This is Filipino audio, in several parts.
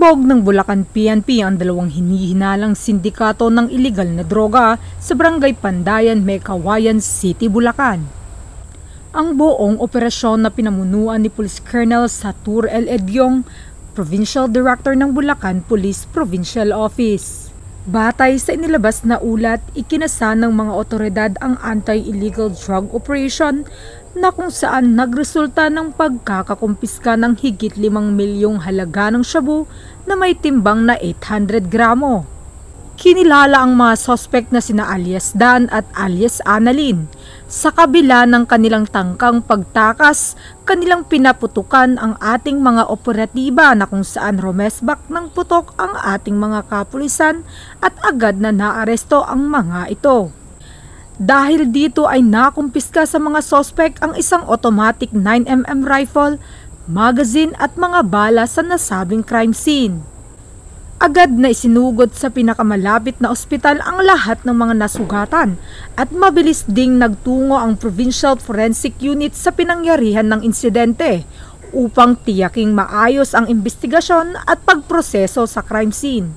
Tinalbog ng Bulacan PNP ang dalawang hinihinalang sindikato ng iligal na droga sa Barangay Pandayan, Mekawayan City, Bulacan. Ang buong operasyon na pinamunuan ni Police Colonel Satur L. Edyong, Provincial Director ng Bulacan Police Provincial Office. Batay sa inilabas na ulat, ikinasa ng mga otoridad ang anti-illegal drug operation na kung saan nagresulta ng pagkakakumpiska ng higit 5 milyong halaga ng shabu na may timbang na 800 gramo. Kinilala ang mga sospek na sina alias Dan at alias Annalyn. Sa kabila ng kanilang tangkang pagtakas, kanilang pinaputukan ang ating mga operatiba na kung saan romesbak ng putok ang ating mga kapulisan at agad na naaresto ang mga ito. Dahil dito ay nakumpiska sa mga sospek ang isang automatic 9mm rifle, magazine at mga bala sa nasabing crime scene. Agad na isinugod sa pinakamalapit na ospital ang lahat ng mga nasugatan at mabilis ding nagtungo ang Provincial Forensic Unit sa pinangyarihan ng insidente upang tiyaking maayos ang investigasyon at pagproseso sa crime scene.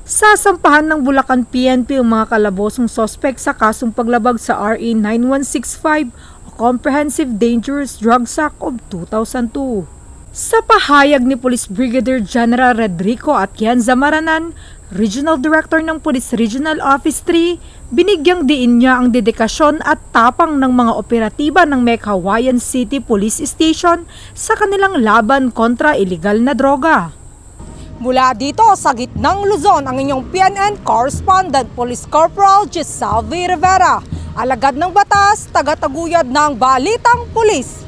Sasampahan ng Bulacan PNP ang mga kalabosong sospek sa kasong paglabag sa RA 9165 o Comprehensive Dangerous Drugs Act of 2002. Sa pahayag ni Police Brigadier General Rodrigo Atienza Maranan, Regional Director ng Police Regional Office 3, binigyang diin niya ang dedikasyon at tapang ng mga operatiba ng Mekawayan City Police Station sa kanilang laban kontra iligal na droga. Mula dito sa gitnang Luzon, ang inyong PNN Correspondent Police Corporal Gisalvi Rivera, alagad ng batas, tagataguyod ng Balitang Pulis.